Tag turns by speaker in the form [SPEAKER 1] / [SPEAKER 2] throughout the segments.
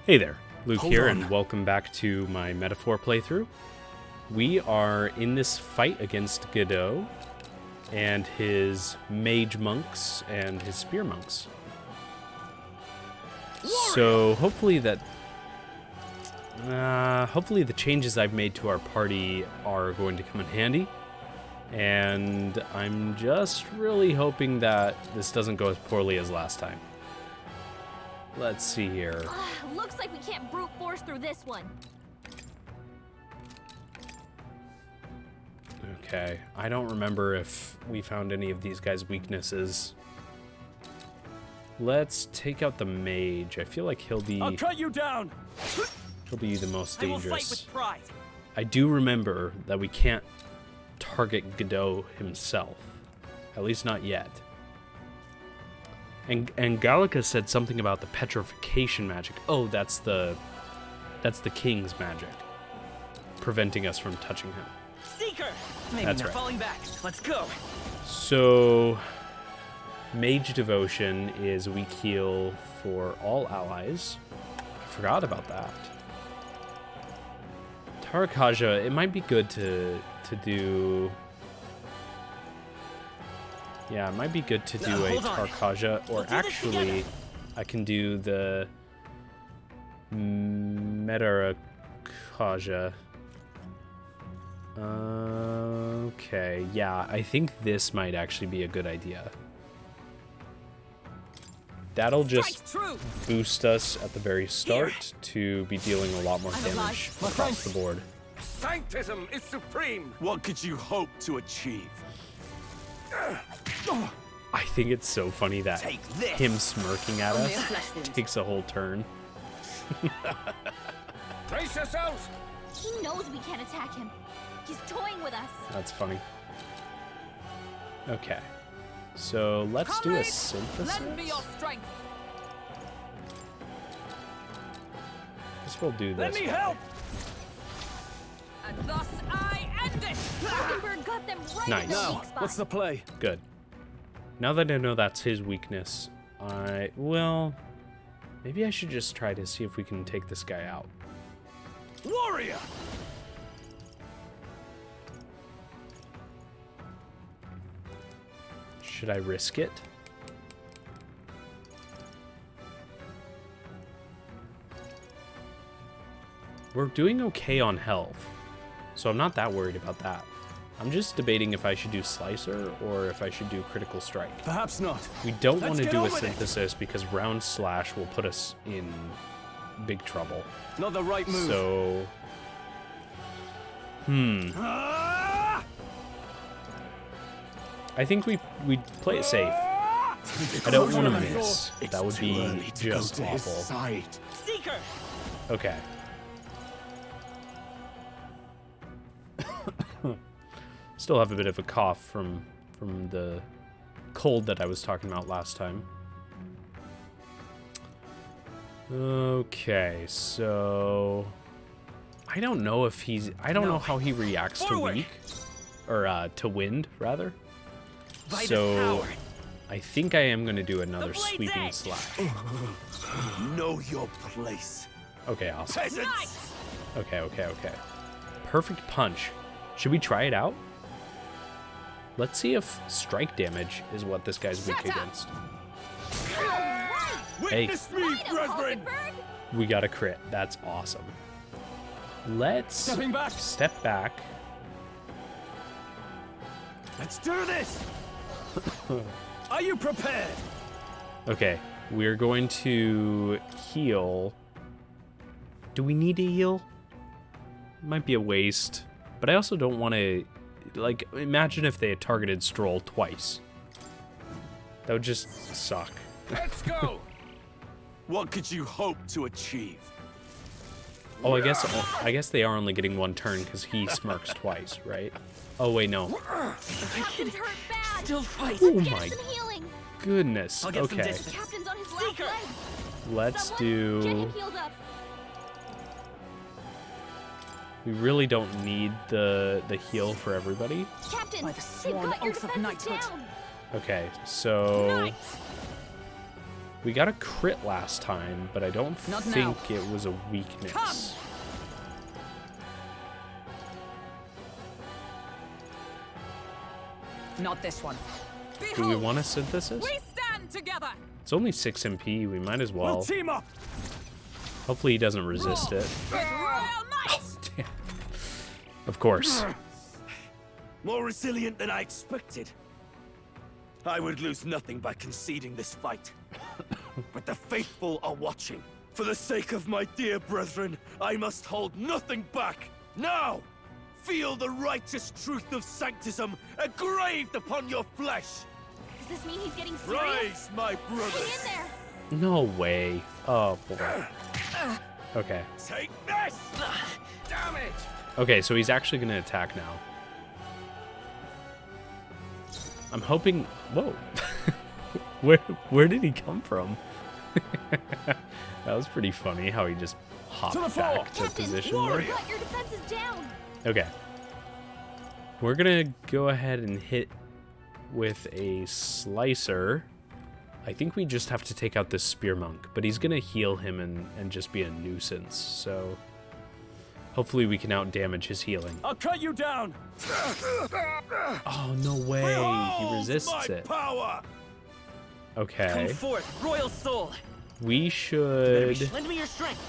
[SPEAKER 1] Hey there, Luke here, and welcome back to my Metaphor playthrough. We are in this fight against Godot and his mage monks and his spear monks. So hopefully the changes I've made to our party are going to come in handy. And I'm just really hoping that this doesn't go as poorly as last time. Let's see here.
[SPEAKER 2] Looks like we can't brute force through this one.
[SPEAKER 1] Okay, I don't remember if we found any of these guys' weaknesses. Let's take out the mage. I feel like he'll be...
[SPEAKER 3] I'll cut you down.
[SPEAKER 1] He'll be the most dangerous.
[SPEAKER 3] I will fight with pride.
[SPEAKER 1] I do remember that we can't target Godot himself. At least not yet. And Gallica said something about the petrification magic. Oh, that's the king's magic, preventing us from touching him.
[SPEAKER 3] Seeker. Maybe
[SPEAKER 1] That's
[SPEAKER 3] they're
[SPEAKER 1] right.
[SPEAKER 3] falling back. Let's go.
[SPEAKER 1] So, Mage Devotion is weak heal for all allies. I forgot about that. Tarakaja, it might be good to do. Yeah, it might be good to do a Tarkaja, or actually, I can do the Metarakaja. Okay, yeah, I think this might actually be a good idea. That'll just boost us at the very start to be dealing a lot more damage across the board.
[SPEAKER 4] Sanctism is supreme! What could you hope to achieve?
[SPEAKER 1] I think it's so funny that him smirking at us takes a whole turn.
[SPEAKER 4] Brace yourselves!
[SPEAKER 2] He knows we can't attack him. He's toying with us.
[SPEAKER 1] That's funny. Okay. So let's do a synthesis.
[SPEAKER 3] Lend me your strength.
[SPEAKER 1] Guess we'll do this.
[SPEAKER 3] Let me help.
[SPEAKER 2] And thus I end it. Hockenberg got them right
[SPEAKER 1] Nice.
[SPEAKER 2] in the
[SPEAKER 1] Now,
[SPEAKER 2] weak spot.
[SPEAKER 3] What's the play?
[SPEAKER 1] Good. Now that I know that's his weakness, well, maybe I should just try to see if we can take this guy out.
[SPEAKER 3] Warrior.
[SPEAKER 1] Should I risk it? We're doing okay on health, so I'm not that worried about that. I'm just debating if I should do Slicer or if I should do Critical Strike.
[SPEAKER 3] Perhaps not.
[SPEAKER 1] We don't want to
[SPEAKER 3] get
[SPEAKER 1] do
[SPEAKER 3] on
[SPEAKER 1] a
[SPEAKER 3] with it.
[SPEAKER 1] Synthesis because Round Slash will put us in big trouble.
[SPEAKER 3] Not the right move.
[SPEAKER 1] So... I think we play it safe. I don't want to miss. That would be just awful.
[SPEAKER 3] Seeker.
[SPEAKER 1] Okay. Still have a bit of a cough from the cold that I was talking about last time. Okay, so I don't know if he's I don't know how he reacts to weak or to wind rather. So I think I am going to do another sweeping slash.
[SPEAKER 4] Know your place.
[SPEAKER 1] Okay, awesome.
[SPEAKER 4] Peasants!
[SPEAKER 1] Okay. Perfect punch. Should we try it out? Let's see if strike damage is what this guy's weak against. Hey,
[SPEAKER 4] Witness me, brethren!
[SPEAKER 1] we got a crit. That's awesome. Let's step back.
[SPEAKER 3] Let's do this. Are you prepared?
[SPEAKER 1] Okay, we're going to heal. Do we need to heal? Might be a waste, but I also don't want to, like, imagine if they had targeted Stroll twice. That would just suck.
[SPEAKER 4] Let's go! What could you hope to achieve?
[SPEAKER 1] Oh, I guess they are only getting one turn because he smirks twice, right? Oh wait, no.
[SPEAKER 2] Captain's hurt bad.
[SPEAKER 3] Still fight.
[SPEAKER 1] Oh
[SPEAKER 2] Get
[SPEAKER 1] my
[SPEAKER 2] some healing.
[SPEAKER 1] goodness.
[SPEAKER 3] I'll get some
[SPEAKER 1] Okay,
[SPEAKER 3] distance.
[SPEAKER 2] Captain's on his last leg.
[SPEAKER 1] let's
[SPEAKER 2] Someone
[SPEAKER 1] do.
[SPEAKER 2] get him healed up.
[SPEAKER 1] We really don't need the heal for everybody.
[SPEAKER 2] Captain,
[SPEAKER 3] By the
[SPEAKER 2] they've
[SPEAKER 3] sworn
[SPEAKER 2] got your
[SPEAKER 3] oath of
[SPEAKER 2] defenses
[SPEAKER 3] knighthood.
[SPEAKER 2] down.
[SPEAKER 1] Okay, so
[SPEAKER 2] Nice.
[SPEAKER 1] We got a crit last time, but I don't
[SPEAKER 2] Not
[SPEAKER 1] think
[SPEAKER 2] now.
[SPEAKER 1] it was a weakness.
[SPEAKER 2] Not this one.
[SPEAKER 1] Do we
[SPEAKER 2] Behold,
[SPEAKER 1] want a synthesis?
[SPEAKER 2] we stand together.
[SPEAKER 1] It's only 6 MP. We might as
[SPEAKER 3] We'll
[SPEAKER 1] well.
[SPEAKER 3] team up.
[SPEAKER 1] Hopefully he doesn't resist it.
[SPEAKER 2] With royal might.
[SPEAKER 1] Damn. Of course.
[SPEAKER 4] More resilient than I expected. I would lose nothing by conceding this fight. But the faithful are watching. For the sake of my dear brethren, I must hold nothing back. Now, feel the righteous truth of sanctism engraved upon your flesh.
[SPEAKER 5] Does this mean he's getting serious?
[SPEAKER 4] Rise, my
[SPEAKER 5] Hang
[SPEAKER 4] brothers.
[SPEAKER 5] in there!
[SPEAKER 1] No way. Oh, boy. Okay.
[SPEAKER 4] Take this! Damn it!
[SPEAKER 1] Okay, so he's actually going to attack now. I'm hoping... Whoa. Where did he come from? That was pretty funny how he just hopped
[SPEAKER 3] To the fore.
[SPEAKER 1] back to
[SPEAKER 5] Captain,
[SPEAKER 1] position
[SPEAKER 3] warrior.
[SPEAKER 1] there.
[SPEAKER 5] Cut your defenses down!
[SPEAKER 1] Okay. We're going to go ahead and hit with a slicer. I think we just have to take out this spear monk, but he's going to heal him and just be a nuisance. So hopefully we can out-damage his healing.
[SPEAKER 3] I'll cut you down.
[SPEAKER 1] Oh, no way. He
[SPEAKER 4] Behold
[SPEAKER 1] resists
[SPEAKER 4] my
[SPEAKER 1] it.
[SPEAKER 4] power!
[SPEAKER 1] Okay.
[SPEAKER 3] Come forth, royal soul.
[SPEAKER 1] We should...
[SPEAKER 3] Lend me your strength.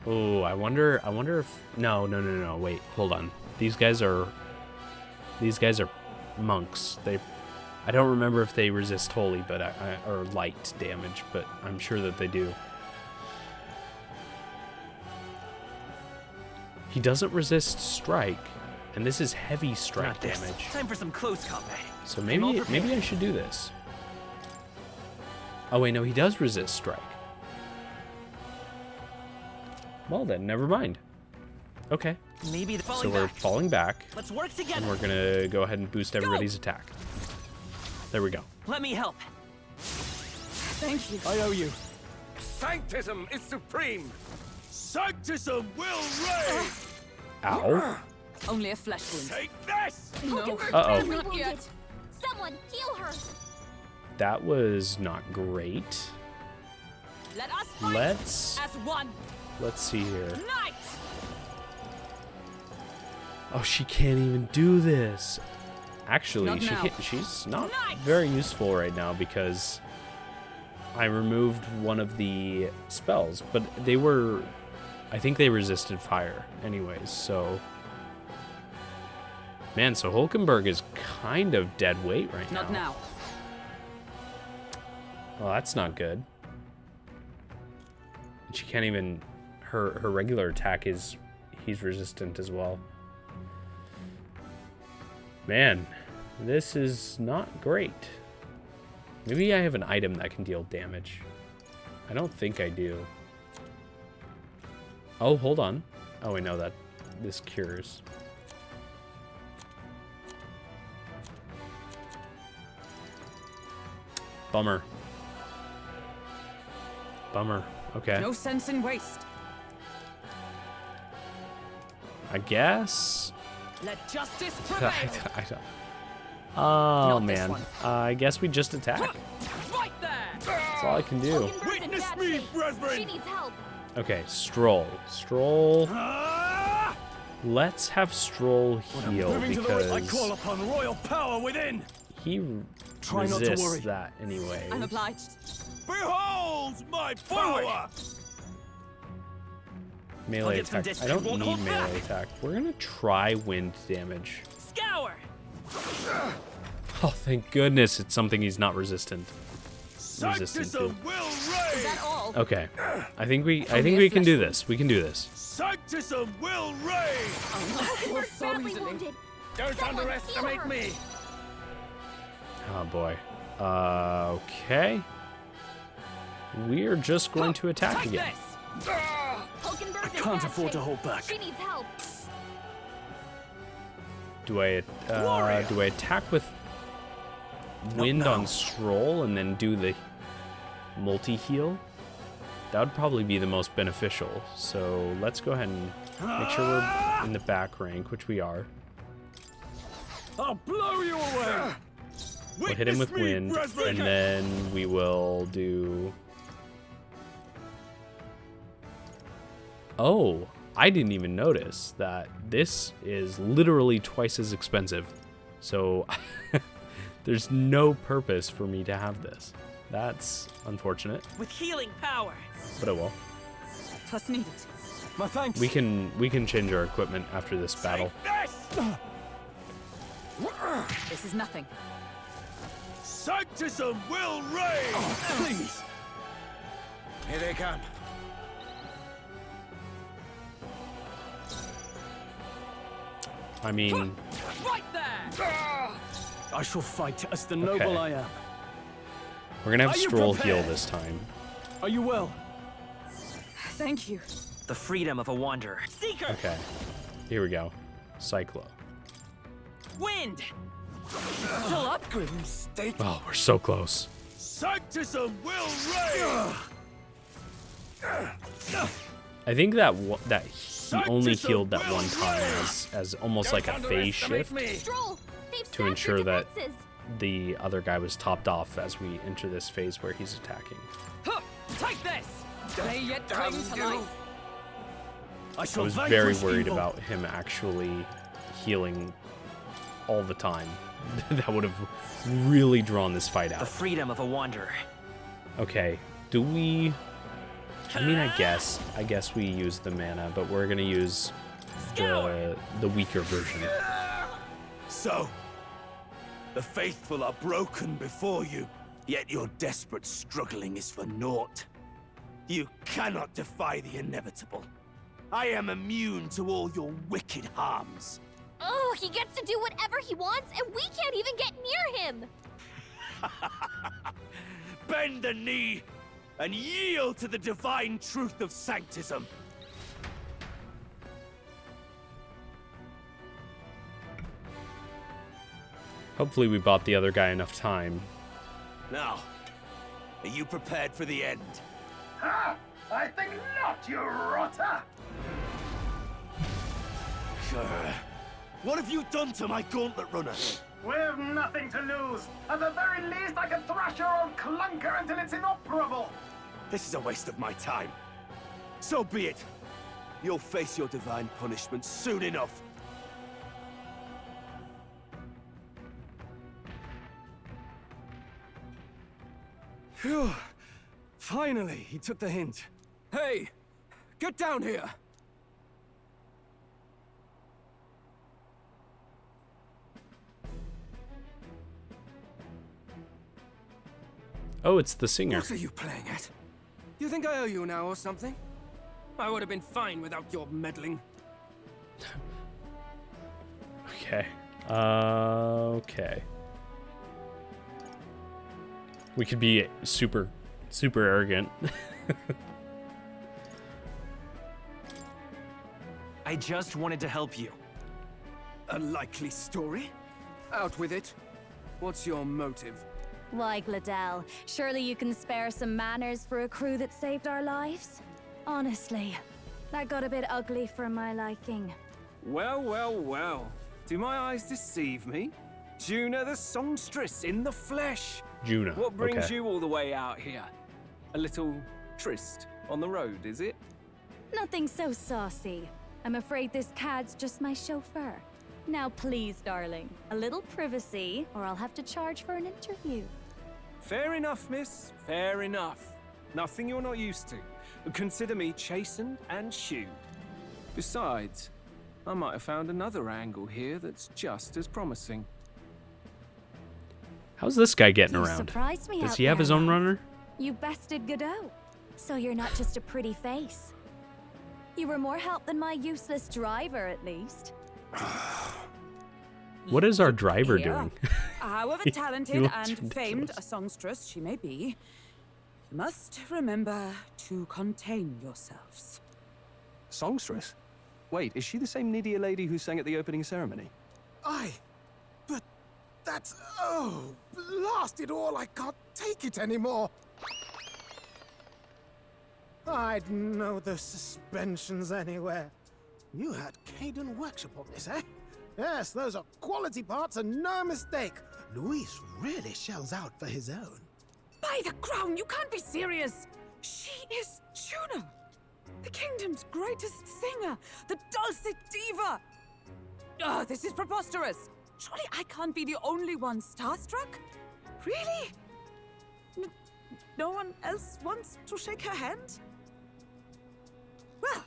[SPEAKER 1] Oh, I wonder if... No. Wait, hold on. These guys are monks. I don't remember if they resist holy, but or light damage, but I'm sure that they do. He doesn't resist strike, and this is heavy strike
[SPEAKER 3] Not this.
[SPEAKER 1] damage.
[SPEAKER 3] Time for some close combat.
[SPEAKER 1] So
[SPEAKER 3] all
[SPEAKER 1] maybe
[SPEAKER 3] prepared.
[SPEAKER 1] I should do this. Oh wait, no, he does resist strike. Well then, never mind. Okay,
[SPEAKER 3] Maybe the
[SPEAKER 1] so
[SPEAKER 3] falling
[SPEAKER 1] we're
[SPEAKER 3] back.
[SPEAKER 1] falling back,
[SPEAKER 3] Let's work
[SPEAKER 1] and
[SPEAKER 3] together.
[SPEAKER 1] we're gonna go ahead and boost everybody's attack. There we go.
[SPEAKER 3] Let me help.
[SPEAKER 2] Thank you.
[SPEAKER 3] I owe you.
[SPEAKER 4] Sanctism is supreme! Sanctism will reign!
[SPEAKER 1] Ow.
[SPEAKER 2] Only a flesh wound.
[SPEAKER 4] Take this!
[SPEAKER 2] No.
[SPEAKER 5] Hulkenberg's
[SPEAKER 1] Uh-oh.
[SPEAKER 5] badly
[SPEAKER 2] Not
[SPEAKER 5] wounded.
[SPEAKER 2] yet.
[SPEAKER 5] Someone heal her!
[SPEAKER 1] That was not great.
[SPEAKER 2] Let us fight
[SPEAKER 1] Let's
[SPEAKER 2] as one.
[SPEAKER 1] see here.
[SPEAKER 2] Knight.
[SPEAKER 1] Oh, she can't even do this. Actually,
[SPEAKER 2] Not now.
[SPEAKER 1] she's not
[SPEAKER 2] Nice.
[SPEAKER 1] very useful right now because I removed one of the spells, but I think they resisted fire anyways, so man, so Hulkenberg is kind of dead weight right
[SPEAKER 2] Not now.
[SPEAKER 1] Well, that's not good. She can't even her regular attack he's resistant as well. Man, this is not great. Maybe I have an item that can deal damage. I don't think I do. Oh, hold on. Oh, I know that this cures. Bummer. Bummer. Okay.
[SPEAKER 2] No sense in waste.
[SPEAKER 1] I guess.
[SPEAKER 2] Let justice
[SPEAKER 1] I
[SPEAKER 2] prevail.
[SPEAKER 1] don't. Oh,
[SPEAKER 2] Not this
[SPEAKER 1] man.
[SPEAKER 2] one.
[SPEAKER 1] I guess we just attack.
[SPEAKER 2] Right there.
[SPEAKER 1] That's all I can do.
[SPEAKER 5] Hulkenberg's in
[SPEAKER 4] Witness
[SPEAKER 5] bad
[SPEAKER 4] me,
[SPEAKER 5] shape. She
[SPEAKER 4] brethren!
[SPEAKER 5] needs help.
[SPEAKER 1] Okay, Stroll. Stroll.
[SPEAKER 4] Ah!
[SPEAKER 1] Let's have Stroll heal
[SPEAKER 3] Moving to the right. I call
[SPEAKER 1] because
[SPEAKER 3] upon royal power within.
[SPEAKER 1] he
[SPEAKER 3] Try not to
[SPEAKER 1] resists
[SPEAKER 3] worry.
[SPEAKER 1] that anyway.
[SPEAKER 2] I'm obliged.
[SPEAKER 4] Behold my
[SPEAKER 3] Forward.
[SPEAKER 4] power!
[SPEAKER 1] Melee
[SPEAKER 3] get some
[SPEAKER 1] attack. I
[SPEAKER 3] distance.
[SPEAKER 1] don't
[SPEAKER 3] Won't
[SPEAKER 1] need
[SPEAKER 3] hold
[SPEAKER 1] melee
[SPEAKER 3] back.
[SPEAKER 1] attack. We're gonna try wind damage.
[SPEAKER 3] Scour.
[SPEAKER 1] Oh, thank goodness it's something he's not resistant.
[SPEAKER 4] Sanctism will
[SPEAKER 5] Is
[SPEAKER 4] reign!
[SPEAKER 5] that all?
[SPEAKER 1] Okay, I think we
[SPEAKER 2] Only a
[SPEAKER 1] can
[SPEAKER 2] flesh
[SPEAKER 1] do
[SPEAKER 2] wound.
[SPEAKER 1] this. We can do this.
[SPEAKER 4] Sanctism will reign!
[SPEAKER 5] Hulkenberg's
[SPEAKER 2] so
[SPEAKER 5] badly
[SPEAKER 2] easily.
[SPEAKER 5] wounded.
[SPEAKER 3] Don't
[SPEAKER 5] Someone
[SPEAKER 3] underestimate
[SPEAKER 5] heal her.
[SPEAKER 3] me.
[SPEAKER 1] Oh boy. Okay. We're just going to attack
[SPEAKER 2] Take
[SPEAKER 1] again.
[SPEAKER 2] this.
[SPEAKER 5] Hulkenberg's in
[SPEAKER 3] Can't
[SPEAKER 5] bad
[SPEAKER 3] afford to
[SPEAKER 5] shape.
[SPEAKER 3] hold back.
[SPEAKER 5] She needs help.
[SPEAKER 1] Do I attack with wind
[SPEAKER 3] now.
[SPEAKER 1] on Stroll and then do the multi-heal? That would probably be the most beneficial. So let's go ahead and make sure we're in the back rank, which we are.
[SPEAKER 3] I'll blow you away.
[SPEAKER 1] We'll hit him with wind, and then we will do... Oh, I didn't even notice that this is literally twice as expensive. So there's no purpose for me to have this. That's unfortunate,
[SPEAKER 3] With healing power.
[SPEAKER 1] but it will.
[SPEAKER 2] Was needed.
[SPEAKER 3] My thanks.
[SPEAKER 1] We can change our equipment after this battle.
[SPEAKER 2] This is nothing.
[SPEAKER 4] Sanctism will reign!
[SPEAKER 3] Please.
[SPEAKER 4] Here they come.
[SPEAKER 1] I mean,
[SPEAKER 2] Right there!
[SPEAKER 3] I shall fight as the noble I am.
[SPEAKER 1] we're gonna have
[SPEAKER 3] Are you
[SPEAKER 1] Stroll heal
[SPEAKER 3] prepared?
[SPEAKER 1] this time.
[SPEAKER 3] Are you well?
[SPEAKER 2] Thank you.
[SPEAKER 6] The freedom of a wanderer.
[SPEAKER 3] Seeker!
[SPEAKER 1] Okay, here we go. Cyclo.
[SPEAKER 3] Wind!
[SPEAKER 2] Still up?
[SPEAKER 3] Grim steak.
[SPEAKER 1] Oh, we're so close.
[SPEAKER 4] Sanctism will reign!
[SPEAKER 1] I think that he only
[SPEAKER 4] Sanctism
[SPEAKER 1] healed that
[SPEAKER 4] will
[SPEAKER 1] one time
[SPEAKER 4] reign!
[SPEAKER 1] as almost like a phase shift
[SPEAKER 5] Stroll! They've
[SPEAKER 1] to
[SPEAKER 5] sapped your
[SPEAKER 1] ensure that
[SPEAKER 5] defenses.
[SPEAKER 1] the other guy was topped off as we enter this phase where he's attacking.
[SPEAKER 2] Huh, take this! May yet come to life.
[SPEAKER 3] I
[SPEAKER 1] I
[SPEAKER 3] shall
[SPEAKER 1] was very
[SPEAKER 3] vanquish
[SPEAKER 1] worried
[SPEAKER 3] evil.
[SPEAKER 1] about him actually healing all the time. That would have really drawn this fight
[SPEAKER 6] The
[SPEAKER 1] out.
[SPEAKER 6] freedom of a wanderer.
[SPEAKER 1] Okay, do we... I mean, I guess we use the mana, but we're gonna use the weaker version.
[SPEAKER 4] So, the faithful are broken before you, yet your desperate struggling is for naught. You cannot defy the inevitable. I am immune to all your wicked harms.
[SPEAKER 5] Oh, he gets to do whatever he wants, and we can't even get near him!
[SPEAKER 4] Bend the knee and yield to the divine truth of sanctism.
[SPEAKER 1] Hopefully we bought the other guy enough time.
[SPEAKER 4] Now, are you prepared for the end?
[SPEAKER 7] I think not, you rotter!
[SPEAKER 4] What have you done to my gauntlet runner?
[SPEAKER 7] We've nothing to lose. At the very least, I can thrash your old clunker until it's inoperable.
[SPEAKER 4] This is a waste of my time. So be it. You'll face your divine punishment soon enough.
[SPEAKER 3] Phew. Finally, he took the hint. Hey, get down here.
[SPEAKER 1] Oh, it's the singer.
[SPEAKER 3] What are you playing at? You think I owe you now or something? I would have been fine without your meddling.
[SPEAKER 1] Okay. Okay. We could be super arrogant.
[SPEAKER 6] I just wanted to help you.
[SPEAKER 3] A likely story? Out with it. What's your motive?
[SPEAKER 5] Why, Gladell, surely you can spare some manners for a crew that saved our lives? Honestly, that got a bit ugly for my liking.
[SPEAKER 3] Well, well, well. Do my eyes deceive me? Juna the songstress in the flesh.
[SPEAKER 1] Juna.
[SPEAKER 3] What brings
[SPEAKER 1] okay.
[SPEAKER 3] you all the way out here? A little tryst on the road, is it?
[SPEAKER 5] Nothing so saucy. I'm afraid this cad's just my chauffeur. Now please, darling, a little privacy, or I'll have to charge for an interview.
[SPEAKER 3] Fair enough, miss. Fair enough. Nothing you're not used to. Consider me chastened and shoed. Besides, I might have found another angle here that's just as promising.
[SPEAKER 1] How's this guy getting
[SPEAKER 5] You
[SPEAKER 1] around?
[SPEAKER 5] surprised me
[SPEAKER 1] Does
[SPEAKER 5] out
[SPEAKER 1] he have
[SPEAKER 5] there,
[SPEAKER 1] his own
[SPEAKER 5] love.
[SPEAKER 1] runner?
[SPEAKER 5] You bested Godot. So you're not just a pretty face. You were more help than my useless driver, at least.
[SPEAKER 1] What is our driver
[SPEAKER 2] Here.
[SPEAKER 1] doing?
[SPEAKER 2] However
[SPEAKER 1] He
[SPEAKER 2] talented
[SPEAKER 1] looks
[SPEAKER 2] and famed
[SPEAKER 1] ridiculous.
[SPEAKER 2] a songstress she may be, you must remember to contain yourselves.
[SPEAKER 8] Songstress? Wait, is she the same Nidia lady who sang at the opening ceremony?
[SPEAKER 7] Aye, but that's... Oh, blast it all, I can't take it anymore. I'd know those suspensions anywhere. You had Caden workshop on this, eh? Yes, those are quality parts and no mistake. Luis really shells out for his own.
[SPEAKER 2] By the crown, you can't be serious! She is Juno, the kingdom's greatest singer, the dulcet diva! Oh, this is preposterous! Surely I can't be the only one starstruck? Really? No one else wants to shake her hand? Well,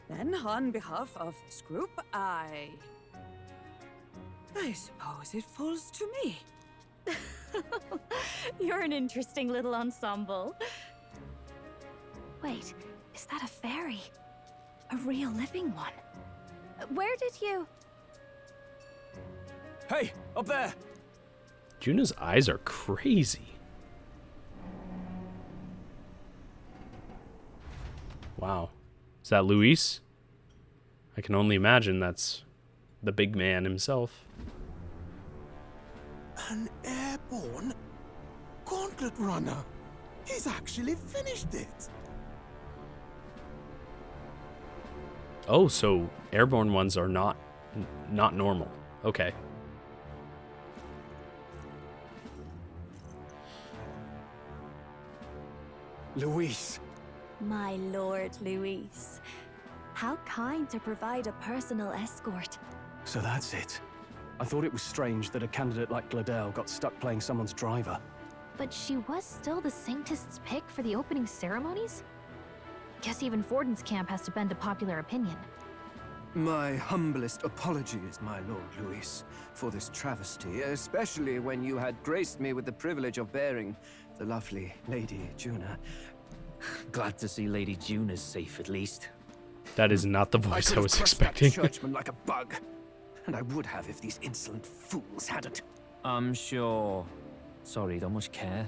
[SPEAKER 2] then on behalf of this group, I suppose it falls to me.
[SPEAKER 5] You're an interesting little ensemble. Wait, is that a fairy? A real living one? Where did you...
[SPEAKER 3] Hey, up there!
[SPEAKER 1] Juno's eyes are crazy. Wow. Is that Luis? I can only imagine that's the big man himself.
[SPEAKER 7] An airborne gauntlet runner. He's actually finished it.
[SPEAKER 1] Oh, so airborne ones are not normal. Okay.
[SPEAKER 8] Luis.
[SPEAKER 5] My lord, Luis. How kind to provide a personal escort.
[SPEAKER 8] So that's it. I thought it was strange that a candidate like Gladel got stuck playing someone's driver.
[SPEAKER 9] But she was still the Saintist's pick for the opening ceremonies? Guess even Forden's camp has to bend to popular opinion.
[SPEAKER 10] My humblest apologies, my Lord Luis, for this travesty, especially when you had graced me with the privilege of bearing the lovely Lady Juna.
[SPEAKER 6] Glad to see Lady Juna's safe, at least.
[SPEAKER 1] That is not the voice I
[SPEAKER 10] could have
[SPEAKER 1] was
[SPEAKER 10] crushed
[SPEAKER 1] expecting.
[SPEAKER 10] that churchman like a bug, and I would have if these insolent fools hadn't.
[SPEAKER 6] I'm sure. Sorry, don't much care.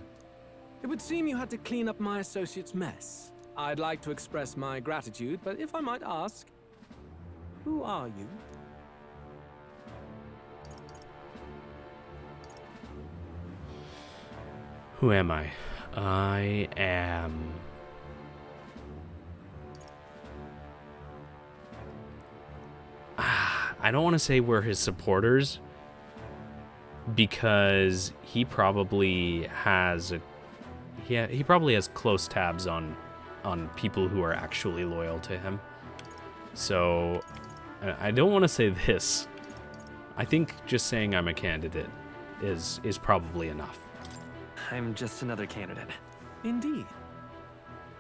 [SPEAKER 3] It would seem you had to clean up my associate's mess. I'd like to express my gratitude, but if I might ask, who are you?
[SPEAKER 1] Who am I? I am... I don't want to say we're his supporters, because he probably has he probably has close tabs on people who are actually loyal to him. So I don't want to say this. I think just saying I'm a candidate is probably enough.
[SPEAKER 6] I'm just another candidate.
[SPEAKER 3] Indeed.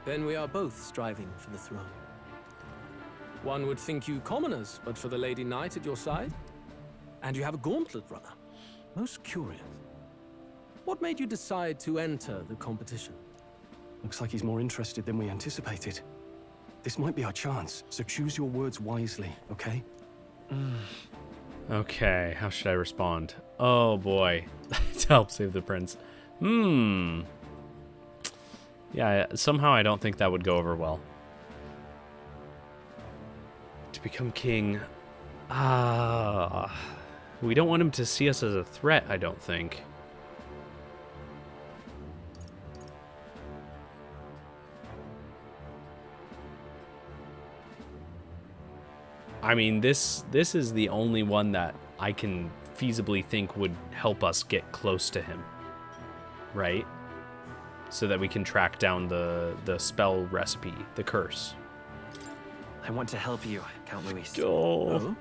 [SPEAKER 3] Then we are both striving for the throne. One would think you commoners, but for the Lady Knight at your side. And you have a gauntlet runner. Most curious. What made you decide to enter the competition?
[SPEAKER 8] Looks like he's more interested than we anticipated. This might be our chance, so choose your words wisely, okay?
[SPEAKER 1] Okay, how should I respond? Oh boy, to help save the prince. Yeah, somehow I don't think that would go over well. To become king, we don't want him to see us as a threat, I don't think. I mean, this is the only one that I can feasibly think would help us get close to him, right? So that we can track down the spell recipe, the curse.
[SPEAKER 6] I want to help you, Count Luis.
[SPEAKER 3] Oh?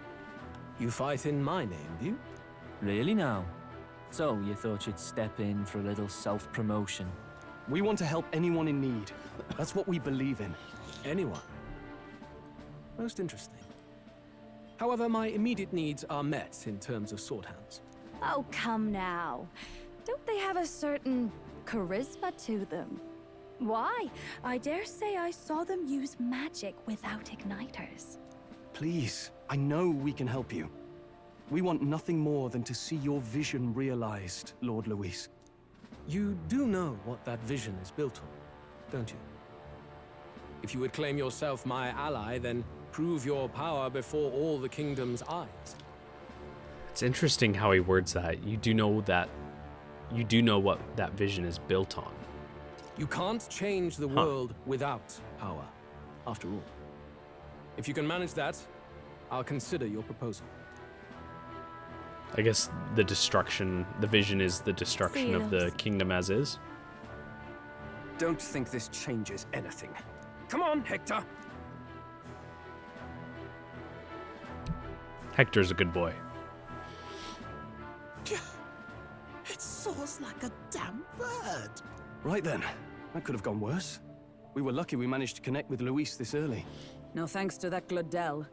[SPEAKER 3] You fight in my name, do you?
[SPEAKER 6] Really now? So, you thought you'd step in for a little self-promotion?
[SPEAKER 8] We want to help anyone in need. That's what we believe in.
[SPEAKER 3] Anyone? Most interesting. However, my immediate needs are met in terms of sword hands.
[SPEAKER 5] Oh, come now. Don't they have a certain charisma to them? Why? I dare say I saw them use magic without igniters.
[SPEAKER 8] Please, I know we can help you. We want nothing more than to see your vision realized, Lord Luis.
[SPEAKER 3] You do know what that vision is built on, don't you? If you would claim yourself my ally, then prove your power before all the kingdom's eyes.
[SPEAKER 1] It's interesting how he words that. You do know what that vision is built on.
[SPEAKER 3] You can't change the world without power, after all. If you can manage that, I'll consider your proposal.
[SPEAKER 1] I guess the destruction, the vision is the destruction of the kingdom as is.
[SPEAKER 8] Don't think this changes anything. Come on, Hector!
[SPEAKER 1] Hector's a good boy.
[SPEAKER 7] It soars like a damn bird.
[SPEAKER 8] Right then. That could have gone worse. We were lucky we managed to connect with Luis this early.
[SPEAKER 2] No thanks to that Glodell.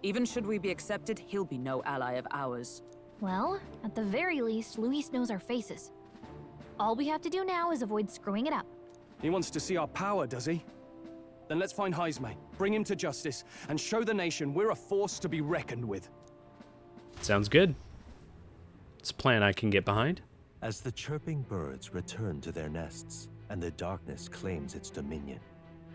[SPEAKER 2] Even should we be accepted, he'll be no ally of ours.
[SPEAKER 9] Well, at the very least, Luis knows our faces. All we have to do now is avoid screwing it up.
[SPEAKER 8] He wants to see our power, does he? Then let's find Heisme, bring him to justice, and show the nation we're a force to be reckoned with.
[SPEAKER 1] Sounds good. It's a plan I can get behind.
[SPEAKER 11] As the chirping birds return to their nests and the darkness claims its dominion,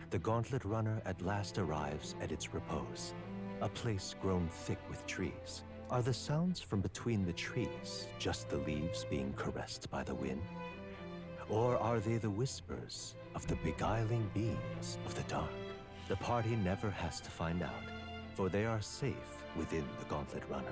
[SPEAKER 11] the Gauntlet Runner at last arrives at its repose, a place grown thick with trees. Are the sounds from between the trees just the leaves being caressed by the wind? Or are they the whispers of the beguiling beams of the dark? The party never has to find out, for they are safe within the Gauntlet Runner.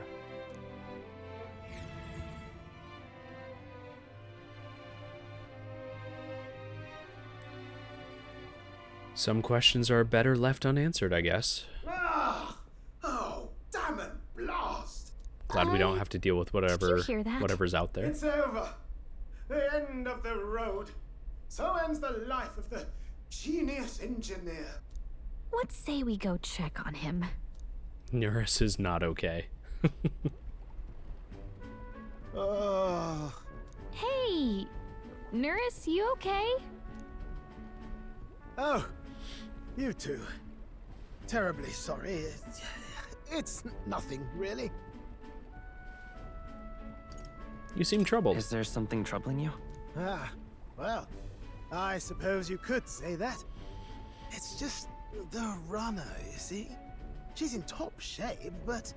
[SPEAKER 1] Some questions are better left unanswered, I guess.
[SPEAKER 7] Ah! Oh, damn it! Blast!
[SPEAKER 1] Glad we don't have to deal with whatever's out there.
[SPEAKER 7] It's over. The end of the road. So ends the life of the genius engineer.
[SPEAKER 9] Let's say we go check on him.
[SPEAKER 1] Neris is not okay.
[SPEAKER 7] Oh.
[SPEAKER 9] Hey! Neris, you okay?
[SPEAKER 7] Oh, you two. Terribly sorry. It's nothing, really.
[SPEAKER 1] You seem troubled.
[SPEAKER 6] Is there something troubling you?
[SPEAKER 7] Ah, well, I suppose you could say that. It's just the runner, you see? She's in top shape, but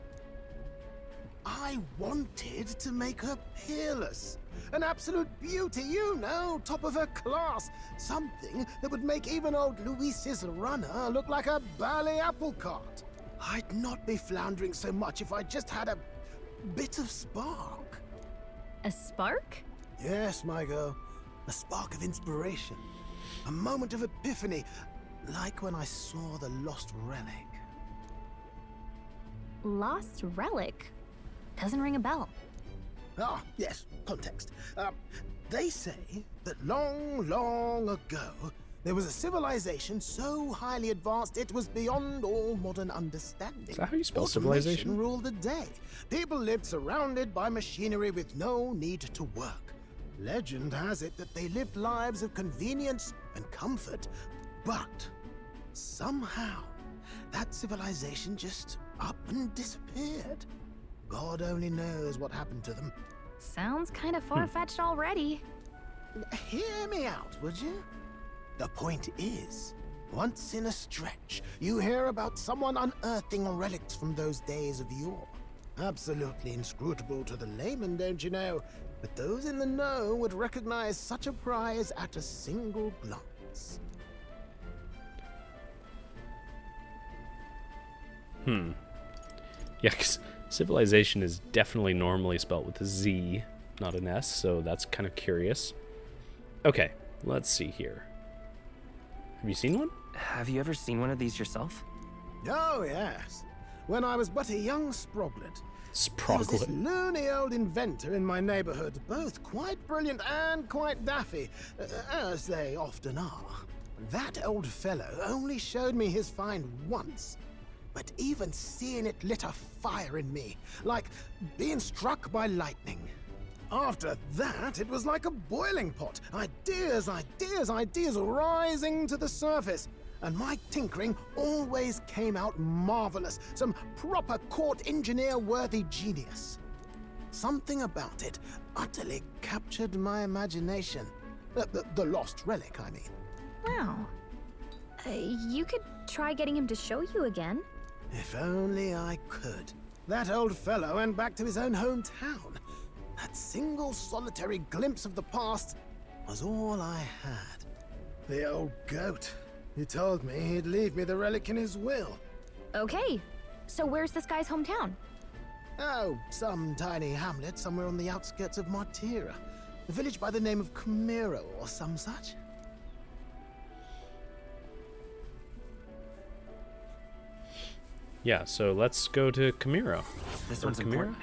[SPEAKER 7] I wanted to make her peerless. An absolute beauty, you know, top of her class. Something that would make even old Luis's runner look like a bally apple cart. I'd not be floundering so much if I just had a bit of spark.
[SPEAKER 9] A spark?
[SPEAKER 7] Yes, my girl. A spark of inspiration. A moment of epiphany, like when I saw the lost relic.
[SPEAKER 9] Lost relic? Doesn't ring a bell.
[SPEAKER 7] Ah, yes, context. They say that long, long ago, there was a civilization so highly advanced it was beyond all modern understanding.
[SPEAKER 1] Is that how you spell
[SPEAKER 7] Automation
[SPEAKER 1] civilization?
[SPEAKER 7] ruled the day. People lived surrounded by machinery with no need to work. Legend has it that they lived lives of convenience and comfort, but somehow that civilization just up and disappeared. God only knows what happened to them.
[SPEAKER 9] Sounds kind of far-fetched already.
[SPEAKER 7] Hear me out, would you? The point is, once in a stretch, you hear about someone unearthing relics from those days of yore. Absolutely inscrutable to the layman, don't you know? But those in the know would recognize such a prize at a single glance.
[SPEAKER 1] Yeah, 'cause civilization is definitely normally spelt with a Z, not an S, so that's kind of curious. Okay, let's see here. Have you seen one?
[SPEAKER 6] Have you ever seen one of these yourself?
[SPEAKER 7] Oh, yes. When I was but a young sproglet. There was this
[SPEAKER 1] Sproglet.
[SPEAKER 7] loony old inventor in my neighborhood, both quite brilliant and quite daffy, as they often are. That old fellow only showed me his find once, but even seeing it lit a fire in me, like being struck by lightning. After that, it was like a boiling pot. Ideas, ideas, ideas rising to the surface. And my tinkering always came out marvelous. Some proper court engineer-worthy genius. Something about it utterly captured my imagination. The lost relic, I mean.
[SPEAKER 9] Wow. You could try getting him to show you again.
[SPEAKER 7] If only I could. That old fellow went back to his own hometown. That single solitary glimpse of the past was all I had. The old goat. He told me he'd leave me the relic in his will.
[SPEAKER 9] Okay, so where's this guy's hometown?
[SPEAKER 7] Oh, some tiny hamlet somewhere on the outskirts of Martira. A village by the name of Camiro or some such.
[SPEAKER 1] Yeah, so let's go to Camiro.
[SPEAKER 6] This
[SPEAKER 1] Or
[SPEAKER 6] one's
[SPEAKER 1] Camiro?
[SPEAKER 6] important.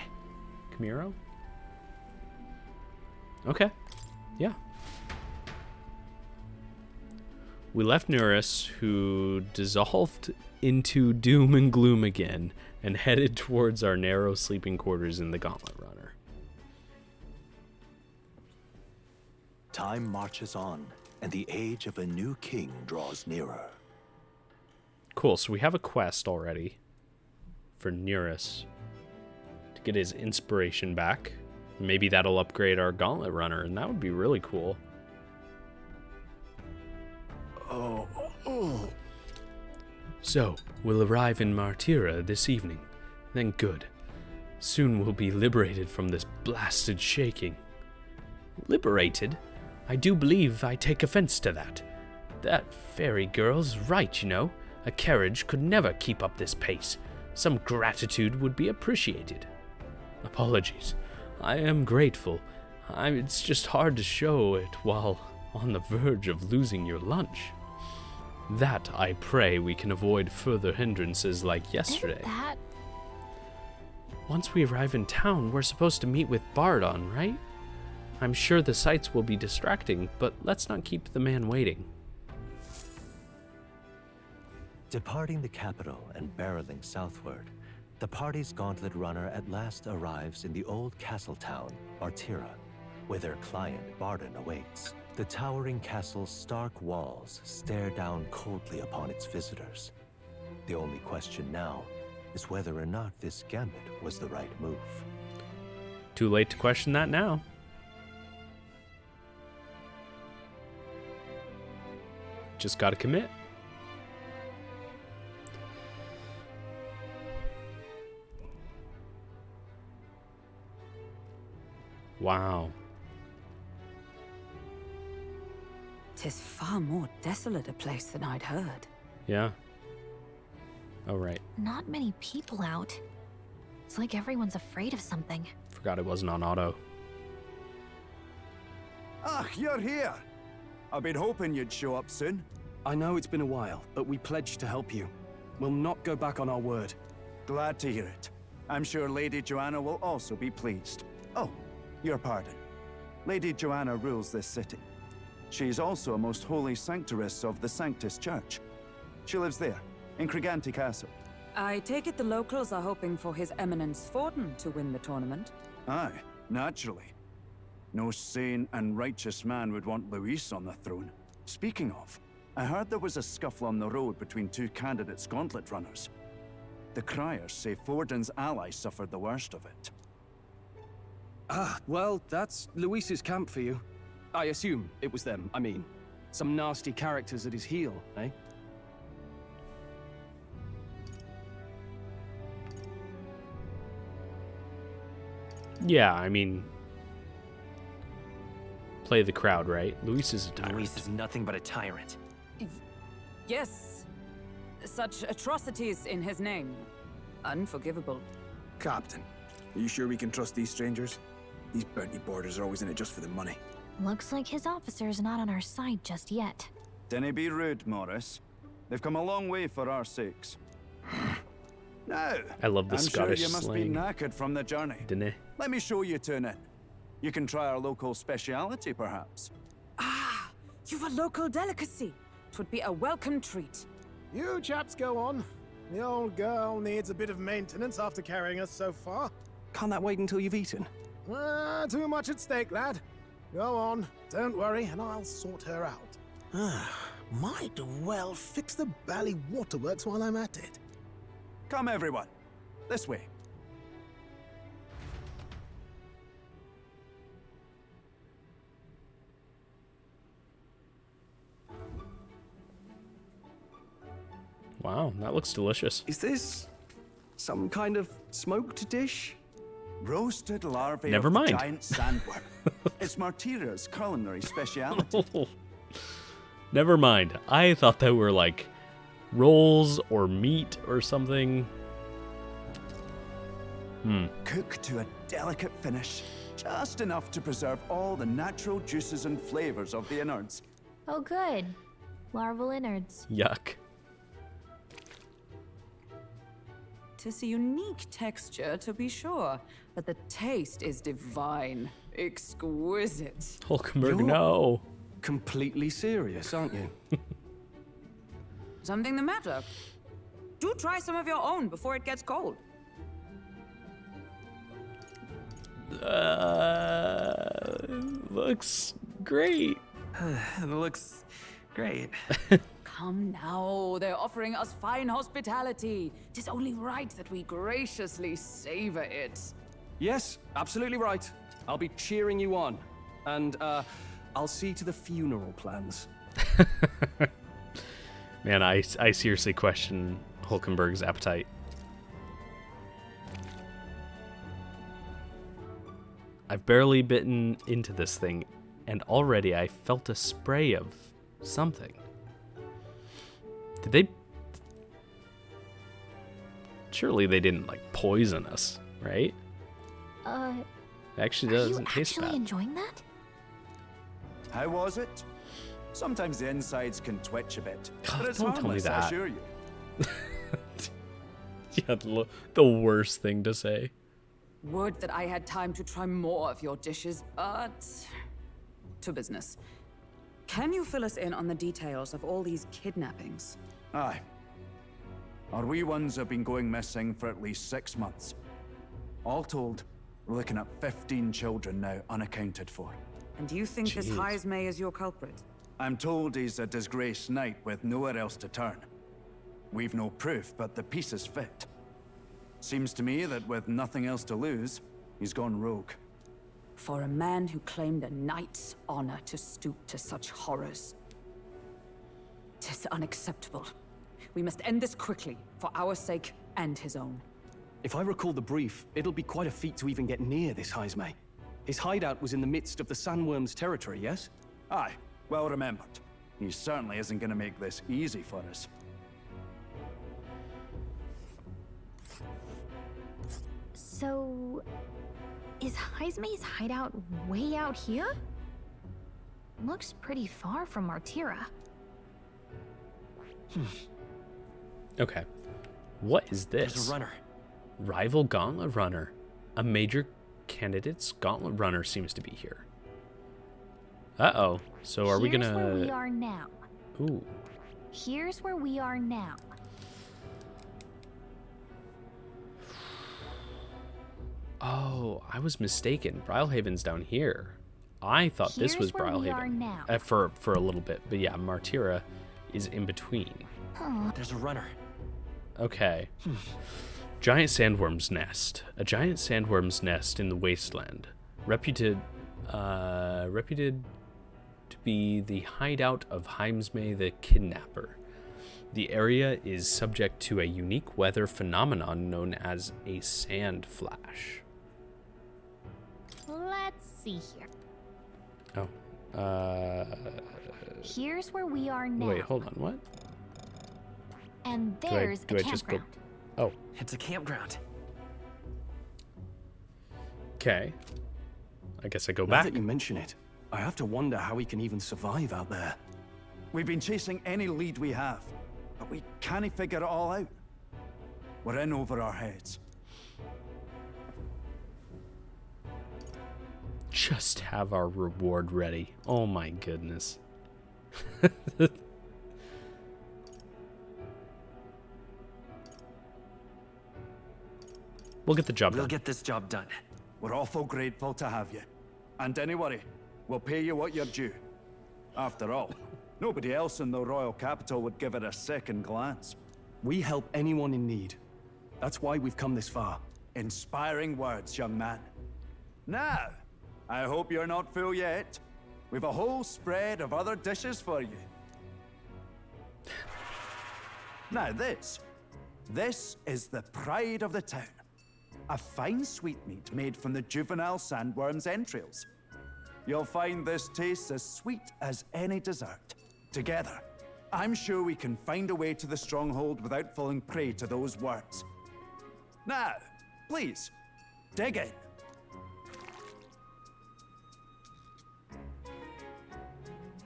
[SPEAKER 1] Camiro? Okay. Yeah. We left Nuris, who dissolved into doom and gloom again, and headed towards our narrow sleeping quarters in the Gauntlet Runner.
[SPEAKER 11] Time marches on, and the age of a new king draws nearer.
[SPEAKER 1] Cool, so we have a quest already for Nuris to get his inspiration back. Maybe that'll upgrade our Gauntlet Runner, and that would be really cool. So, we'll arrive in Martira this evening. Then good. Soon we'll be liberated from this blasted shaking. Liberated? I do believe I take offense to that. That fairy girl's right, you know. A carriage could never keep up this pace. Some gratitude would be appreciated. Apologies. I am grateful. It's just hard to show it while on the verge of losing your lunch. That, I pray, we can avoid further hindrances like yesterday.
[SPEAKER 9] Isn't that...
[SPEAKER 1] Once we arrive in town, we're supposed to meet with Bardon, right? I'm sure the sights will be distracting, but let's not keep the man waiting.
[SPEAKER 11] Departing the capital and barreling southward, the party's Gauntlet Runner at last arrives in the old castle town, Martira, where their client Bardon awaits. The towering castle's stark walls stare down coldly upon its visitors. The only question now is whether or not this gambit was the right move.
[SPEAKER 1] Too late to question that now. Just gotta commit. Wow.
[SPEAKER 2] 'Tis far more desolate a place than I'd heard.
[SPEAKER 1] Yeah. Oh, right.
[SPEAKER 9] Not many people out. It's like everyone's afraid of something.
[SPEAKER 1] Forgot it wasn't on auto.
[SPEAKER 12] Ah, you're here. I've been hoping you'd show up soon.
[SPEAKER 8] I know it's been a while, but we pledged to help you. We'll not go back on our word.
[SPEAKER 12] Glad to hear it. I'm sure Lady Joanna will also be pleased. Oh, your pardon. Lady Joanna rules this city. She's also a most holy sanctoress of the Sanctus Church. She lives there, in Criganti Castle.
[SPEAKER 2] I take it the locals are hoping for His Eminence Forden to win the tournament.
[SPEAKER 12] Aye, naturally. No sane and righteous man would want Luis on the throne. Speaking of, I heard there was a scuffle on the road between two candidates Gauntlet Runners. The criers say Forden's allies suffered the worst of it.
[SPEAKER 8] Ah, well, that's Luis's camp for you. I assume it was them, I mean. Some nasty characters at his heel, eh?
[SPEAKER 1] Yeah, I mean... Play the crowd, right? Luis is a tyrant.
[SPEAKER 6] Luis is nothing but a tyrant.
[SPEAKER 2] Yes. Such atrocities in his name. Unforgivable.
[SPEAKER 13] Captain, are you sure we can trust these strangers? These bounty boarders are always in it just for the money.
[SPEAKER 9] Looks like his officer's not on our side just yet.
[SPEAKER 12] Dinna be rude, Morris. They've come a long way for our sakes. Now,
[SPEAKER 1] I love the
[SPEAKER 12] I'm
[SPEAKER 1] Scottish
[SPEAKER 12] sure you must
[SPEAKER 1] slang.
[SPEAKER 12] be knackered from the journey.
[SPEAKER 1] Didn't
[SPEAKER 12] Let me show you to an inn. You can try our local speciality, perhaps.
[SPEAKER 2] Ah, you've a local delicacy. 'Twould be a welcome treat.
[SPEAKER 7] You chaps go on. The old girl needs a bit of maintenance after carrying us so far.
[SPEAKER 8] Can't that wait until you've eaten?
[SPEAKER 7] Too much at stake, lad. Go on, don't worry, and I'll sort her out. Might well fix the Bally Waterworks while I'm at it.
[SPEAKER 12] Come, everyone. This way.
[SPEAKER 1] Wow, that looks delicious.
[SPEAKER 8] Is this some kind of smoked dish?
[SPEAKER 12] Roasted larvae
[SPEAKER 1] Never
[SPEAKER 12] of the
[SPEAKER 1] mind.
[SPEAKER 12] giant sandworm. It's Martira's culinary speciality.
[SPEAKER 1] Never mind. I thought they were like rolls or meat or something.
[SPEAKER 12] Cook to a delicate finish, just enough to preserve all the natural juices and flavors of the innards.
[SPEAKER 9] Oh, good. Larval innards.
[SPEAKER 1] Yuck.
[SPEAKER 2] Tis a unique texture, to be sure, but the taste is divine. Exquisite.
[SPEAKER 1] Hulkenberg,
[SPEAKER 8] You're
[SPEAKER 1] no.
[SPEAKER 8] Completely serious, aren't you?
[SPEAKER 2] Something the matter? Do try some of your own before it gets cold.
[SPEAKER 1] Looks great.
[SPEAKER 6] It looks great.
[SPEAKER 2] Come now, they're offering us fine hospitality. 'Tis only right that we graciously savor it.
[SPEAKER 8] Yes, absolutely right. I'll be cheering you on. And, I'll see to the funeral plans.
[SPEAKER 1] Man, I seriously question Hulkenberg's appetite. I've barely bitten into this thing, and already I felt a spray of something. Did they... Surely they didn't, like, poison us, right? It actually doesn't taste bad.
[SPEAKER 9] Are you actually enjoying that?
[SPEAKER 12] How was it? Sometimes the insides can twitch a bit,
[SPEAKER 1] God,
[SPEAKER 12] but it's
[SPEAKER 1] don't tell me
[SPEAKER 12] harmless, I
[SPEAKER 1] that.
[SPEAKER 12] assure you.
[SPEAKER 1] Yeah, the worst thing to say.
[SPEAKER 2] Would that I had time to try more of your dishes, but... to business. Can you fill us in on the details of all these kidnappings?
[SPEAKER 12] Aye. Our wee ones have been going missing for at least 6 months. All told, we're looking at 15 children now unaccounted for.
[SPEAKER 2] And do you think this
[SPEAKER 1] Jeez.
[SPEAKER 2] Heismay is your culprit?
[SPEAKER 12] I'm told he's a disgraced knight with nowhere else to turn. We've no proof, but the pieces fit. Seems to me that with nothing else to lose, he's gone rogue.
[SPEAKER 2] For a man who claimed a knight's honor to stoop to such horrors. 'Tis unacceptable. We must end this quickly, for our sake and his own.
[SPEAKER 8] If I recall the brief, it'll be quite a feat to even get near this Heismay. His hideout was in the midst of the Sandworm's territory, yes?
[SPEAKER 12] Aye, well remembered. He certainly isn't going to make this easy for us.
[SPEAKER 9] So... is Heismay's hideout way out here? Looks pretty far from Martira.
[SPEAKER 1] Okay. What is this?
[SPEAKER 6] There's a runner.
[SPEAKER 1] Rival gauntlet runner. A major candidate's gauntlet runner seems to be here. Uh-oh. So are we gonna...
[SPEAKER 9] Here's where we are now.
[SPEAKER 1] Ooh.
[SPEAKER 9] Here's where we are now.
[SPEAKER 1] Oh, I was mistaken. Brilhaven's down here. I thought this was
[SPEAKER 9] Here's where we are
[SPEAKER 1] Brilhaven.
[SPEAKER 9] now.
[SPEAKER 1] For a little bit. But yeah, Martira is in between.
[SPEAKER 6] There's a runner.
[SPEAKER 1] Okay. Giant sandworm's nest. A giant sandworm's nest in the wasteland. Reputed to be the hideout of Heismay the Kidnapper. The area is subject to a unique weather phenomenon known as a sand flash.
[SPEAKER 9] Let's see here.
[SPEAKER 1] Oh.
[SPEAKER 9] Here's where we are now.
[SPEAKER 1] Wait, hold on. What?
[SPEAKER 9] And
[SPEAKER 1] Do
[SPEAKER 9] there's
[SPEAKER 1] I
[SPEAKER 9] a
[SPEAKER 1] just go...
[SPEAKER 9] campground.
[SPEAKER 1] Oh.
[SPEAKER 6] It's a campground.
[SPEAKER 1] Okay. I guess I go
[SPEAKER 8] Now
[SPEAKER 1] back.
[SPEAKER 8] that you mention it, I have to wonder how we can even survive out there.
[SPEAKER 12] We've been chasing any lead we have, but we can't figure it all out. We're in over our heads.
[SPEAKER 1] Just have our reward ready. Oh my goodness. We'll get the job
[SPEAKER 6] We'll
[SPEAKER 1] done.
[SPEAKER 6] get this job done.
[SPEAKER 12] We're awful grateful to have you. And don't worry, we'll pay you what you're due. After all, nobody else in the royal capital would give it a second glance.
[SPEAKER 8] We help anyone in need. That's why we've come this far.
[SPEAKER 12] Inspiring words, young man. Now, I hope you're not full yet. We've a whole spread of other dishes for you. Now this is the pride of the town. A fine sweetmeat made from the juvenile sandworm's entrails. You'll find this tastes as sweet as any dessert. Together, I'm sure we can find a way to the stronghold without falling prey to those worms. Now, please, Dig in.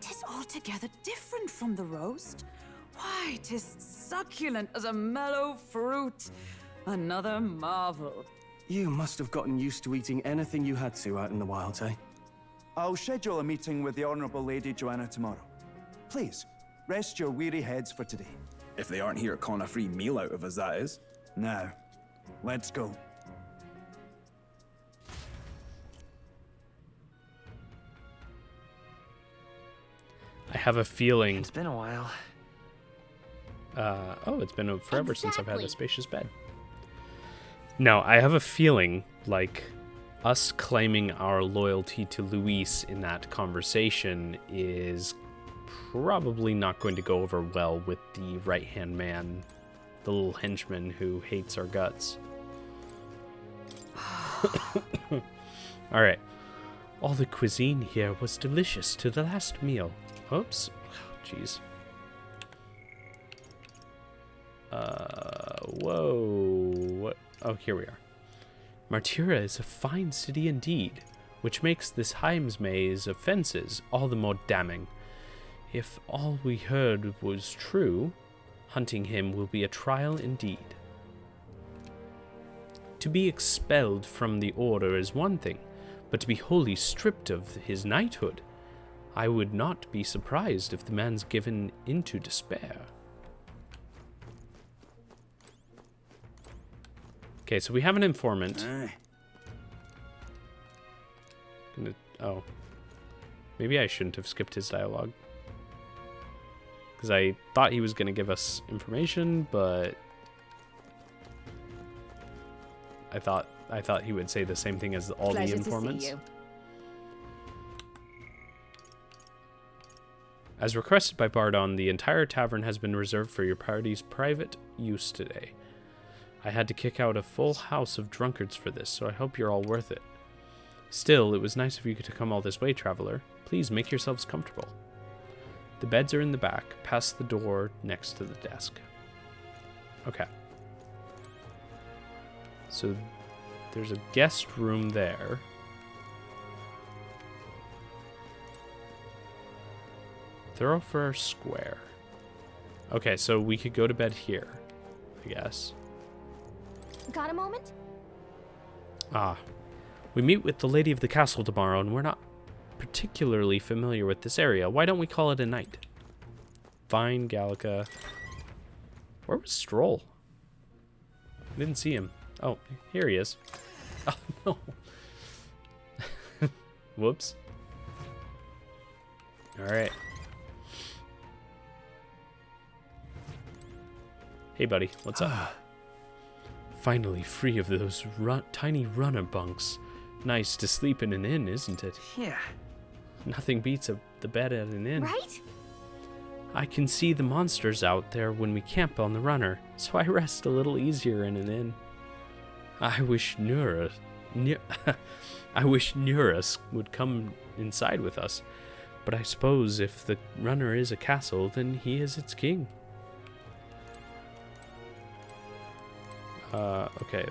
[SPEAKER 2] Tis altogether different from the roast. Why, tis succulent as a mellow fruit. Another marvel.
[SPEAKER 8] You must have gotten used to eating anything you had to out in the wilds, eh?
[SPEAKER 12] I'll schedule a meeting with the Honourable Lady Joanna tomorrow. Please, rest your weary heads for today.
[SPEAKER 13] If they aren't here to con a free meal out of us, that is.
[SPEAKER 12] Now, let's go.
[SPEAKER 1] I have a feeling.
[SPEAKER 6] It's been a while.
[SPEAKER 1] Oh, it's been forever since I've had a spacious bed. No, I have a feeling like us claiming our loyalty to Luis in that conversation is probably not going to go over well with the right-hand man, the little henchman who hates our guts. All right. All the cuisine here was delicious to the last meal. Oops. Jeez. Whoa. What? Oh, here we are. Martira is a fine city indeed, which makes this Heims maze of fences all the more damning. If all we heard was true, hunting him will be a trial indeed. To be expelled from the order is one thing, but to be wholly stripped of his knighthood, I would not be surprised if the man's given into despair. Okay, so we have an informant. Oh. Maybe I shouldn't have skipped his dialogue. Because I thought he was going to give us information, but I thought he would say the same thing as all the informants.
[SPEAKER 2] To see you.
[SPEAKER 1] As requested by Bardon, the entire tavern has been reserved for your party's private use today. I had to kick out a full house of drunkards for this, so I hope you're all worth it. Still, it was nice of you to come all this way, traveler. Please make yourselves comfortable. The beds are in the back, past the door next to the desk. Okay. So, there's a guest room there. Thoroughfare Square. Okay, so we could go to bed here, I guess.
[SPEAKER 9] Got a moment?
[SPEAKER 1] Ah. We meet with the lady of the castle tomorrow, and we're not particularly familiar with this area. Why don't we call it a night? Fine, Gallica. Where was Stroll? I didn't see him. Oh, here he is. Oh, no. Whoops. Alright. Hey, buddy. What's up? Finally free of those tiny runner bunks. Nice to sleep in an inn, isn't it?
[SPEAKER 6] Yeah.
[SPEAKER 1] Nothing beats the bed at an inn.
[SPEAKER 9] Right?
[SPEAKER 1] I can see the monsters out there when we camp on the runner, so I rest a little easier in an inn. I wish Nura would come inside with us, but I suppose if the runner is a castle, then he is its king. Okay,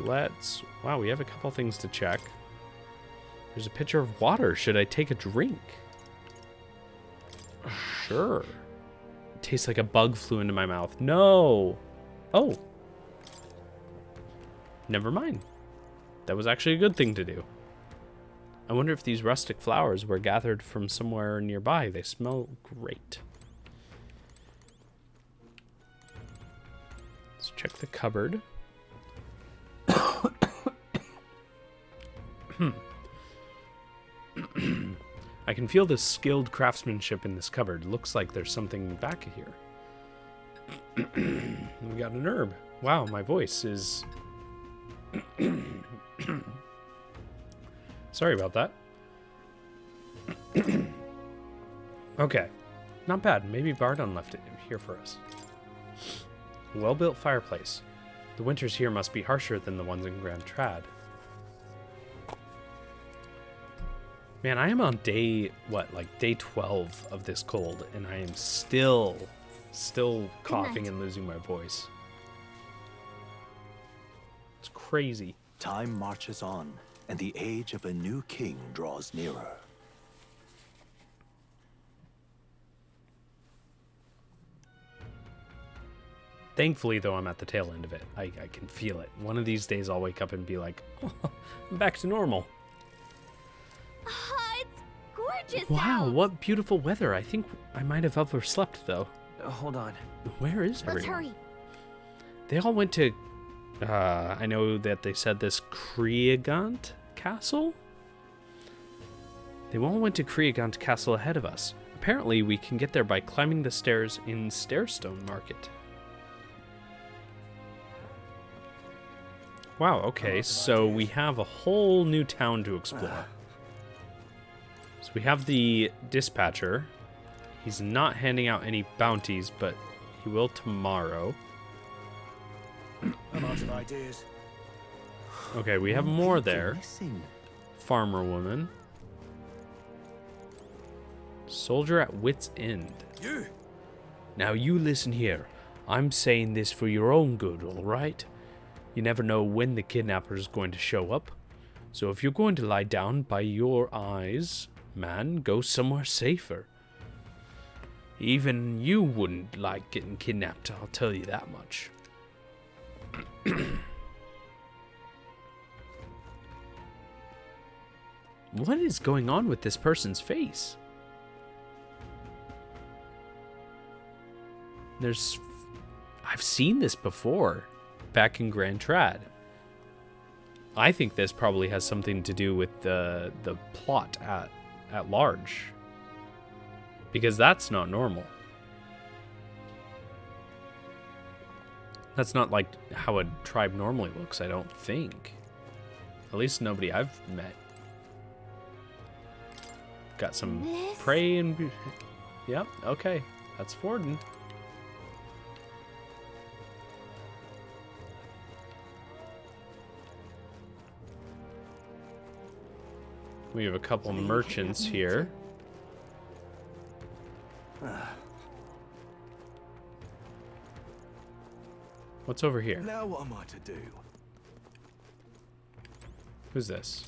[SPEAKER 1] wow, we have a couple things to check. There's a pitcher of water. Should I take a drink? Sure. It tastes like a bug flew into my mouth. No! Oh. Never mind. That was actually a good thing to do. I wonder if these rustic flowers were gathered from somewhere nearby. They smell great. Let's check the cupboard. I can feel the skilled craftsmanship in this cupboard. Looks like there's something back here. We got an herb. Wow, my voice is... Sorry about that. Okay. Not bad. Maybe Bardon left it here for us. Well-built fireplace. The winters here must be harsher than the ones in Grand Trad. Man, I am on day 12 of this cold, and I am still coughing and losing my voice. It's crazy.
[SPEAKER 11] Time marches on, and the age of a new king draws nearer.
[SPEAKER 1] Thankfully, though, I'm at the tail end of it. I can feel it. One of these days, I'll wake up and be like, oh, I'm back to normal.
[SPEAKER 9] It's gorgeous
[SPEAKER 1] Wow,
[SPEAKER 9] out.
[SPEAKER 1] what beautiful weather. I think I might have overslept, though.
[SPEAKER 6] Hold on.
[SPEAKER 1] Where is
[SPEAKER 9] Let's
[SPEAKER 1] everyone?
[SPEAKER 9] hurry.
[SPEAKER 1] They all went to, I know that they said this Kriegant Castle? They all went to Kriegant Castle ahead of us. Apparently, we can get there by climbing the stairs in Stairstone Market. Wow, okay, so we have a whole new town to explore. So we have the dispatcher. He's not handing out any bounties, but he will tomorrow.
[SPEAKER 13] I'm out of ideas.
[SPEAKER 1] Okay, we have more there. Farmer woman. Soldier at wit's end.
[SPEAKER 13] You!
[SPEAKER 1] Now you listen here. I'm saying this for your own good, alright? You never know when the kidnapper is going to show up. So if you're going to lie down by your eyes, man, go somewhere safer. Even you wouldn't like getting kidnapped, I'll tell you that much. What is going on with this person's face? I've seen this before, back in Grand Trad. I think this probably has something to do with the plot at large. Because that's not normal. That's not like how a tribe normally looks, I don't think. At least nobody I've met. Got some prey and... Yep, okay. That's Forden. We have a couple merchants here. What's over here?
[SPEAKER 12] Now what am I to do?
[SPEAKER 1] Who's this?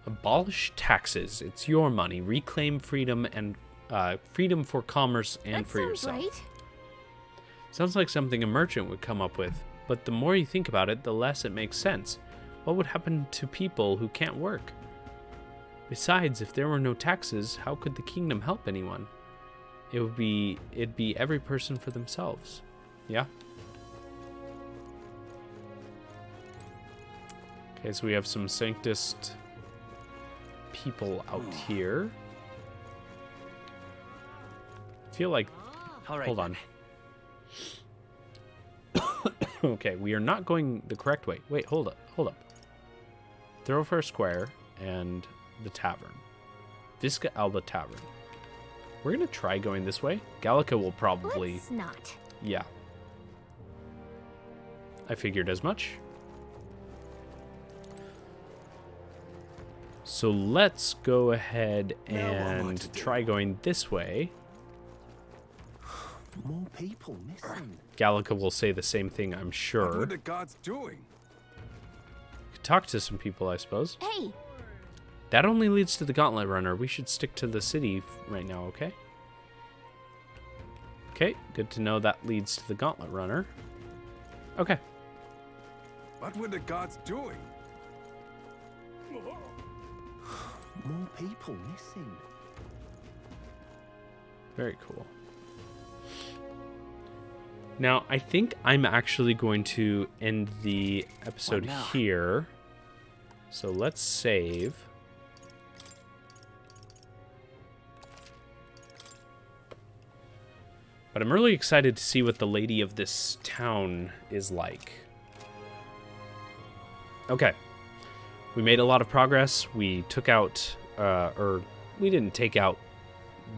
[SPEAKER 1] Abolish taxes. It's your money. Reclaim freedom and freedom for commerce and for yourself.
[SPEAKER 9] Right.
[SPEAKER 1] Sounds like something a merchant would come up with, but the more you think about it, the less it makes sense. What would happen to people who can't work? Besides, if there were no taxes, how could the kingdom help anyone? It'd be every person for themselves. Yeah? Okay, so we have some Sanctist people out here. I feel like... Hold on. Okay, we are not going the correct way. Wait, hold up. Thoroughfare Square and the tavern. Visca Alba Tavern. We're going to try going this way. Gallica will probably...
[SPEAKER 9] Let's not.
[SPEAKER 1] Yeah. I figured as much. So let's go ahead and try going this way.
[SPEAKER 11] More people missing.
[SPEAKER 1] Gallica will say the same thing, I'm sure.
[SPEAKER 3] What are the gods doing?
[SPEAKER 1] Could talk to some people, I suppose.
[SPEAKER 9] Hey.
[SPEAKER 1] That only leads to the Gauntlet Runner. We should stick to the city right now, okay? Okay, good to know that leads to the Gauntlet Runner. Okay.
[SPEAKER 3] What were the gods doing?
[SPEAKER 11] More people missing.
[SPEAKER 1] Very cool. Now, I think I'm actually going to end the episode here. So let's save. But I'm really excited to see what the lady of this town is like. Okay. We made a lot of progress. We took out, or we didn't take out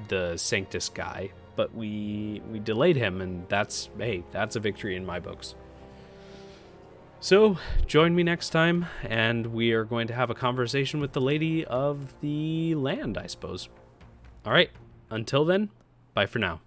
[SPEAKER 1] the Sanctus guy, but we delayed him, and that's, hey, that's a victory in my books. So, join me next time, and we are going to have a conversation with the lady of the land, I suppose. All right, until then, bye for now.